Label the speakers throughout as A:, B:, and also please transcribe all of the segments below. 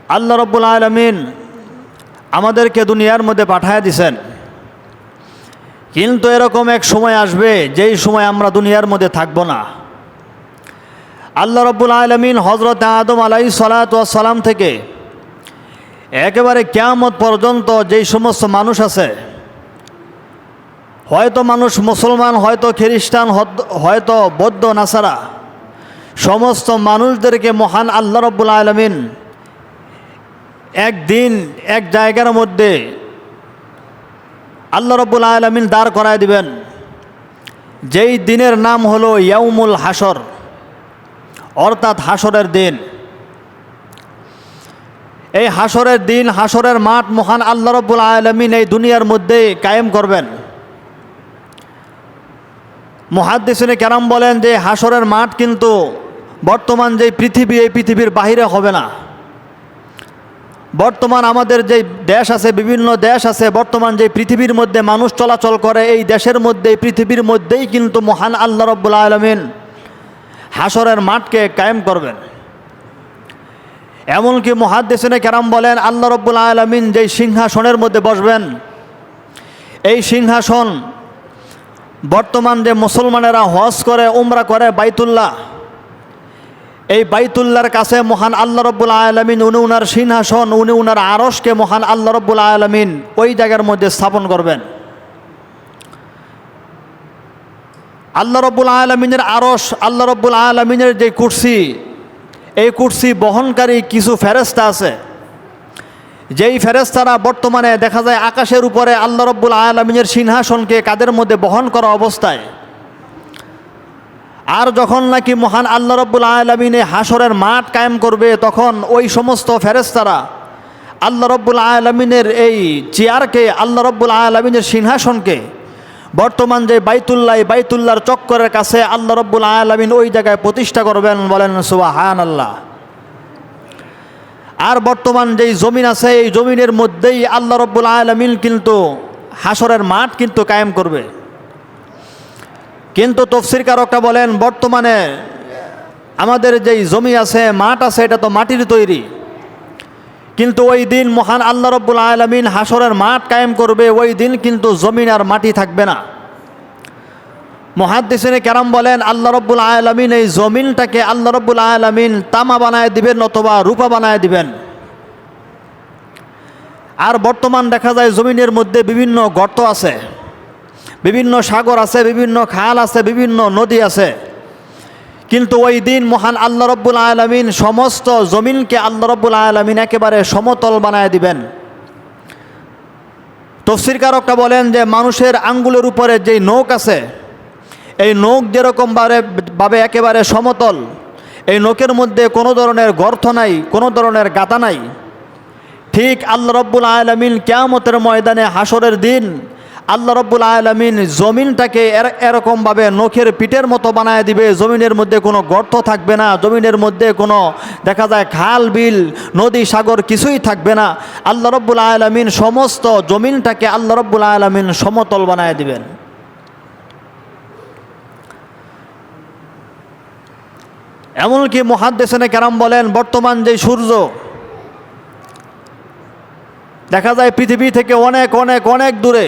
A: আল্লাহ রাব্বুল আলামিন আমাদেরকে দুনিয়ার মধ্যে পাঠায় দিয়েছেন, কিন্তু এরকম এক সময় আসবে যেই সময় আমরা দুনিয়ার মধ্যে থাকব না। আল্লাহ রাব্বুল আলামিন হযরত আদম আলাইহিস সালাতু ওয়াস সালাম থেকে একেবারে কিয়ামত পর্যন্ত যেই সমস্ত মানুষ আছে, হয়তো মানুষ মুসলমান, হয়তো খ্রিস্টান, হয়তো বৌদ্ধ নাসারা, সমস্ত মানুষদেরকে মহান আল্লাহ রাব্বুল আলামিন একদিন এক জায়গার মধ্যে আল্লাহ রাব্বুল আলামিন দাঁড় করায় দিবেন, যেই দিনের নাম হলো ইয়াউমুল হাসর, অর্থাৎ হাসরের দিন। এই হাসরের দিন, হাসরের মাঠ মহান আল্লাহ রাব্বুল আলামিন এই দুনিয়ার মধ্যে কায়েম করবেন। মুহাদ্দিসিনে কেরাম বলেন যে হাসরের মাঠ কিন্তু বর্তমান যে পৃথিবী, এই পৃথিবীর বাহিরে হবে না। বর্তমান আমাদের যে দেশ আছে, বিভিন্ন দেশ আছে, বর্তমান যে পৃথিবীর মধ্যে মানুষ চলাচল করে, এই দেশের মধ্যে, পৃথিবীর মধ্যেই কিন্তু মহান আল্লাহ রাব্বুল আলামিন হাসরের মাঠকে কায়েম করবেন। এমনকি মুহাদ্দিসিনে কেরাম বলেন আল্লাহ রাব্বুল আলামিন যেই সিংহাসনের মধ্যে বসবেন, এই সিংহাসন বর্তমান যে মুসলমানেরা হজ করে, উমরা করে বাইতুল্লাহ, এই বাইতুল্লাহর কাছে মহান আল্লাহ রাব্বুল আলামিন উনি উনার সিংহাসন, উনি উনার আরশকে মহান আল্লাহ রাব্বুল আলামিন ওই জায়গার মধ্যে স্থাপন করবেন। আল্লাহ রাব্বুল আলামিনের আরশ, আল্লাহ রাব্বুল আলামিনের যে কুরসি, এই কুরসি বহনকারী কিছু ফেরেশতা আছে, যেই ফেরেশতারা বর্তমানে দেখা যায় আকাশের উপরে আল্লাহ রাব্বুল আলামিনের সিংহাসনকে কাদের মধ্যে বহন করা অবস্থায়। আর যখন নাকি মহান আল্লাহ রাব্বুল আলামিন হাসরের মাঠ কায়েম করবে, তখন ওই সমস্ত ফেরেশতারা আল্লাহ রাব্বুল আলামিনের এই চেয়ারকে, আল্লাহ রাব্বুল আলামিনের সিংহাসনকে বর্তমান যে বাইতুল্লাহ, বাইতুল্লাহর চক্করের কাছে আল্লাহ রাব্বুল আলামিন ওই জায়গায় প্রতিষ্ঠা করবেন। বলেন সুবহানাল্লাহ। আর বর্তমান যেই জমিন আছে, এই জমিনের মধ্যেই আল্লাহ রাব্বুল আলামিন কিন্তু হাসরের মাঠ কিন্তু কায়েম করবে। কিন্তু তাফসীরকারকরা বলেন বর্তমানে আমাদের যেই জমি আছে, মাঠ আছে, এটা তো মাটির তৈরি, কিন্তু ওই দিন মহান আল্লাহ রাব্বুল আলামিন হাসরের মাঠ কায়েম করবে, ওই দিন কিন্তু জমিন আর মাটি থাকবে না। মুহাদ্দিসিনে কেরাম বলেন আল্লাহ রাব্বুল আলামিন এই জমিনটাকে আল্লাহ রাব্বুল আলামিন তামা বানায় দিবেন অথবা রূপা বানায় দিবেন। আর বর্তমান দেখা যায় জমিনের মধ্যে বিভিন্ন গর্ত আছে, বিভিন্ন সাগর আছে, বিভিন্ন খাল আছে, বিভিন্ন নদী আছে, কিন্তু ওই দিন মহান আল্লাহ রাব্বুল আলামিন সমস্ত জমিনকে আল্লাহ রাব্বুল আলামিন একেবারে সমতল বানায় দিবেন। তাফসীরকারকরা বলেন যে মানুষের আঙ্গুলের উপরে যেই নখ আছে, এই নখ যেরকম ভাবে একেবারে সমতল, এই নখের মধ্যে কোনো ধরনের গর্ত নাই, কোনো ধরনের গাঁথা নাই, ঠিক আল্লাহ রাব্বুল আলামিন কিয়ামতের ময়দানে হাসরের দিন আল্লাহ রাব্বুল আলামিন জমিনটাকে এরকমভাবে নখের পিঠের মতো বানায় দিবে। জমিনের মধ্যে কোনো গর্ত থাকবে না, জমিনের মধ্যে কোনো দেখা যায় খাল বিল নদী সাগর কিছুই থাকবে না। আল্লাহ রাব্বুল আলামিন সমস্ত জমিনটাকে আল্লাহ রাব্বুল আলামিন সমতল বানায় দিবেন। এমনকি মুহাদ্দিসিনে কেরাম বলেন বর্তমান যে সূর্য দেখা যায় পৃথিবী থেকে অনেক অনেক অনেক দূরে,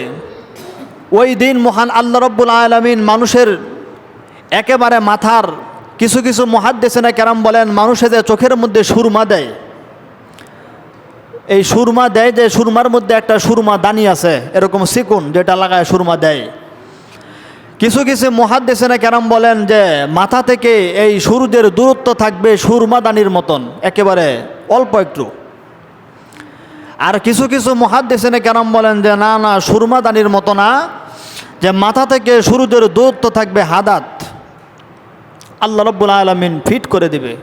A: ওই দিন মহান আল্লাহ রাব্বুল আলামিন মানুষের একেবারে মাথার, কিছু কিছু মুহাদ্দিসিনে কেরাম বলেন মানুষে যে চোখের মধ্যে সুরমা দেয়, এই সুরমা দেয়, যে সুরমার মধ্যে একটা সুরমা দানি আছে এরকম চিকুন, যেটা লাগায় সুরমা দেয়। কিছু কিছু মুহাদ্দিসিনে কেরাম বলেন যে মাথা থেকে এই সূর্যের দূরত্ব থাকবে সুরমা দানির মতন, একেবারে অল্প একটু। আর কিছু কিছু মুহাদ্দিসিনে কেরাম বলেন যে না না, সুরমা দানির মতো না, যে মাথা থেকে সূর্যের দূরত্ব থাকবে হাদাত, আল্লাহ রাব্বুল আলামিন ফিট করে দিবে।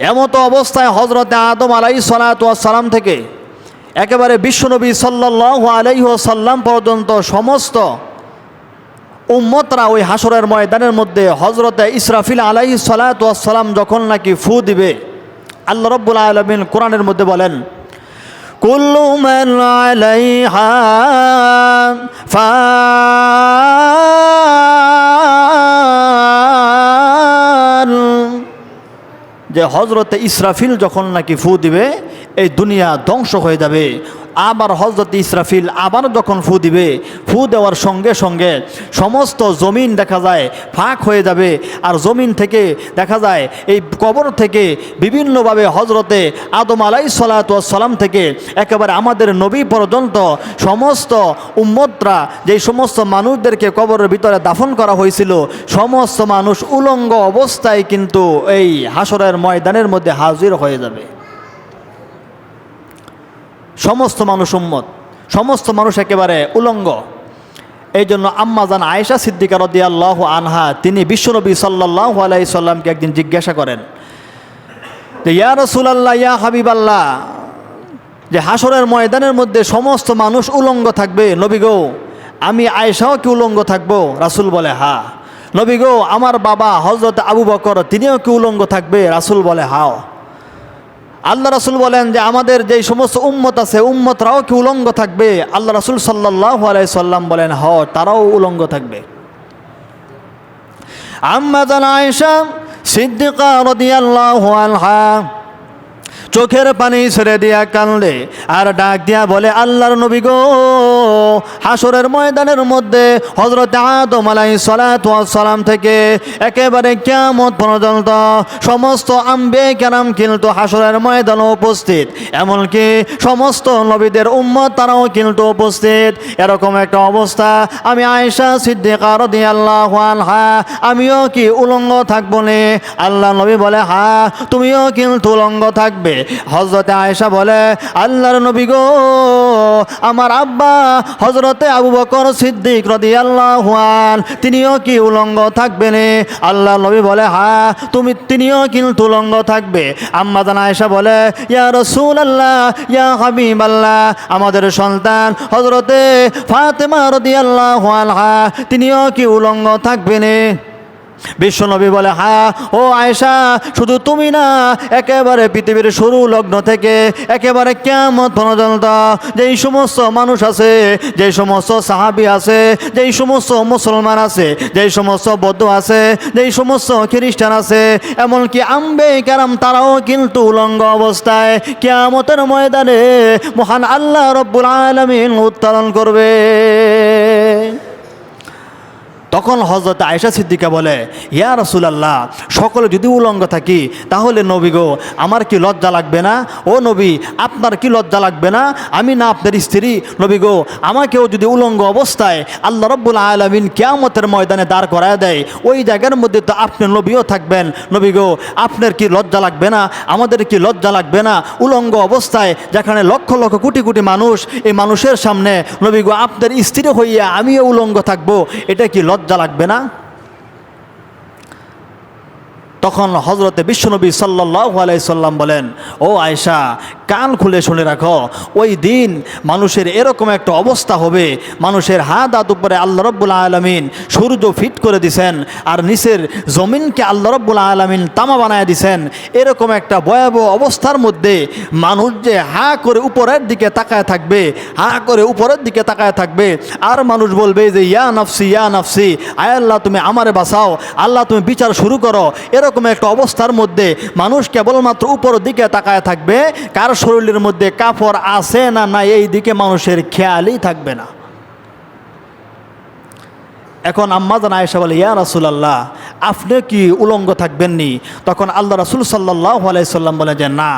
A: এমতো অবস্থায় হযরতে আদম আলাইহিস সালাতু ওয়াস সালাম থেকে একেবারে বিশ্বনবী সাল্লাল্লাহু আলাইহি ওয়াসাল্লাম পর্যন্ত সমস্ত উম্মতরা ওই হাসরের ময়দানের মধ্যে হযরতে ইসরাফিল আলাইহিস সালাতু ওয়াস সালাম যখন নাকি ফু দিবে, আল্লাহ রাব্বুল আলামিন কোরআনের মধ্যে বলেন কুল্লু মান আলাইহা ফান, যে হজরতে ইসরাফিল যখন নাকি ফু দিবে এই দুনিয়া ধ্বংস হয়ে যাবে। আবার হজরত ইসরাফিল আবার যখন ফু দিবে, ফু দেওয়ার সঙ্গে সঙ্গে সমস্ত জমিন দেখা যায় ফাঁক হয়ে যাবে। আর জমিন থেকে দেখা যায় এই কবর থেকে বিভিন্নভাবে হজরতে আদম আলাইহিসসালাতু ওয়াসসালাম থেকে একেবারে আমাদের নবী পর্যন্ত সমস্ত উম্মতরা যেই সমস্ত মানুষদেরকে কবরের ভিতরে দাফন করা হয়েছিল, সমস্ত মানুষ উলঙ্গ অবস্থায় কিন্তু এই হাসরের ময়দানের মধ্যে হাজির হয়ে যাবে। সমস্ত মানুষ উম্মত, সমস্ত মানুষ একেবারে উলঙ্গ। এই জন্য আম্মাজান আয়েশা সিদ্দিকা রাদিয়াল্লাহু আনহা তিনি বিশ্বনবী সাল্লাল্লাহু আলাইহি সাল্লামকে একদিন জিজ্ঞাসা করেন যে ইয়া রাসূলুল্লাহ, ইয়া হাবিবাল্লাহ, যে হাসরের ময়দানের মধ্যে সমস্ত মানুষ উলঙ্গ থাকবে, নবী গো আমি আয়েশাও কি উলঙ্গ থাকবো? রাসূল বলে হ্যাঁ। নবী গো আমার বাবা হযরত আবু বকর তিনিও কি উলঙ্গ থাকবে? রাসূল বলে হ্যাঁ। আল্লাহ রাসূল বলেন যে আমাদের যেই সমস্ত উম্মত আছে উম্মতরাও কি উলঙ্গ থাকবে? আল্লাহ রাসূল সাল্লাল্লাহু আলাইহি সাল্লাম বলেন হ্যাঁ, তারাও উলঙ্গ থাকবে। আম্মা জান আয়েশা সিদ্দিকা রাদিয়াল্লাহু আনহা চোখের পানি ছেড়ে দিয়া কাঁদলে আর ডাক দিয়া বলে আল্লাহর নবী গো, হাসরের ময়দানের মধ্যে হযরত আদম আলাইহিসসালাতু ওয়াসসালাম থেকে একেবারে কিয়ামত পর্যন্ত সমস্ত আম্বিয়া কেরাম কিন্তু হাসরের ময়দানে উপস্থিত, এমনকি সমস্ত নবীদের উম্মত তারাও কিন্তু উপস্থিত। এরকম একটা অবস্থা আমি আয়েশা সিদ্দিকা রাদিয়াল্লাহু আনহা আমিও কি উলঙ্গ থাকবো নে? আল্লাহ নবী বলে হ্যাঁ, তুমিও কিন্তু উলঙ্গ থাকবে। হযরতে আয়েশা বলে আল্লাহর নবী গো, আমার আব্বা হযরতে আবু বকর সিদ্দিক রাদিয়াল্লাহু আন তিনিও কি উলঙ্গ থাকবেন? আল্লাহর নবী বলে হ্যাঁ, তিনিও কিন্তু উলঙ্গ থাকবে। আম্মা জান আয়েশা বলে ইয়া রাসূলুল্লাহ, ইয়া হাবিবাল্লাহ, আমাদের সন্তান হযরতে ফাতেমা রাদিয়াল্লাহু আনহা তিনিও কি উলঙ্গ থাকবেন? বিশ্বনবী বলে হ্যাঁ ও আয়েশা, শুধু তুমি না, একেবারে পৃথিবীর শুরু লগ্ন থেকে একেবারে কিয়ামত পর্যন্ত যেই সমস্ত মানুষ আছে, যেই সমস্ত সাহাবী আছে, যেই সমস্ত মুসলমান আছে, যেই সমস্ত বৌদ্ধ আছে, যেই সমস্ত খ্রিস্টান আছে, এমনকি আম্বিয়া কেরাম তারাও কিন্তু উলঙ্গ অবস্থায় কিয়ামতের ময়দানে মহান আল্লাহ রব্বুল আলামিন উত্তোলন করবে। তখন হযরত আয়েশা সিদ্দিকা বলে ইয়া রাসূলুল্লাহ, সকলে যদি উলঙ্গ থাকি তাহলে নবী গো আমার কি লজ্জা লাগবে না? ও নবী আপনার কি লজ্জা লাগবে না? আমি না আপনার স্ত্রী? নবী গো আমাকেও যদি উলঙ্গ অবস্থায় আল্লাহ রাব্বুল আলামিন কিয়ামতের ময়দানে দাঁড় করায় দেয়, ওই জায়গার মধ্যে তো আপনি নবীও থাকবেন। নবী গো আপনার কি লজ্জা লাগবে না? আমাদের কি লজ্জা লাগবে না? উলঙ্গ অবস্থায় যেখানে লক্ষ লক্ষ কোটি কোটি মানুষ, এই মানুষের সামনে নবী গো আপনার স্ত্রী হইয়া আমিও উলঙ্গ থাকবো, এটা কি লজ্জা লাগবে না? তখন হযরতে বিশ্বনবী সাল্লাল্লাহু আলাইহি সাল্লাম বলেন ও আয়েশা, কান খুলে শুনে রাখো, ওই দিন মানুষের এরকম একটা অবস্থা হবে, মানুষের হাত হাত উপরে আল্লাহ রাব্বুল আলামিন সূর্য ফিট করে দিছেন আর নিচের জমিনকে আল্লাহ রাব্বুল আলামিন তামা বানায় দিছেন। এরকম একটা ভয়াবহ অবস্থার মধ্যে মানুষ যে হা করে উপরের দিকে তাকায় থাকবে, হা করে উপরের দিকে তাকায় থাকবে, আর মানুষ বলবে যে ইয়া নাফসি, ইয়া নাফসি, আয় আল্লাহ তুমি আমারে বাঁচাও, আল্লাহ তুমি বিচার শুরু করো। এরকম একটা অবস্থার মধ্যে মানুষ কেবলমাত্র উপরের দিকে তাকায় থাকবে, কার শরীরের মধ্যে কাপড় আছে না নাই এই দিকে মানুষের খেয়ালই থাকবে না। এখন আম্মা জান আয়েশা বলে ইয়া রাসূলুল্লাহ, আপনি কি উলঙ্গ থাকবেননি? তখন আল্লাহ রাসূল সাল্লাল্লাহু আলাইহি সাল্লাম বলে যে না,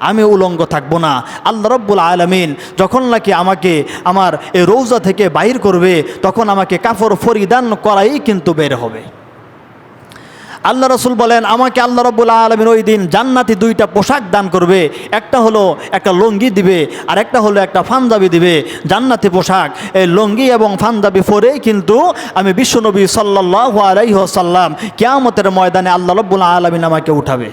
A: আমি উলঙ্গ থাকবো না। আল্লাহ রাব্বুল আলামিন যখন নাকি আমাকে আমার এই রওজা থেকে বাইর করবে, তখন আমাকে কাপড় পরিধান করাই কিন্তু বের হবে। আল্লাহ রাসূল বলেন আমাকে আল্লাহ রাব্বুল আলামিন ওই দিন জান্নাতি দুইটা পোশাক দান করবে, একটা হলো একটা লুঙ্গি দিবে আর একটা হলো একটা পাঞ্জাবি দিবে। জান্নাতি পোশাক, এই লুঙ্গি এবং পাঞ্জাবি পরেই কিন্তু আমি বিশ্বনবী সাল্লাল্লাহু আলাইহি ওয়াসাল্লাম কিয়ামতের ময়দানে আল্লাহ রাব্বুল আলামিন আমাকে উঠাবে।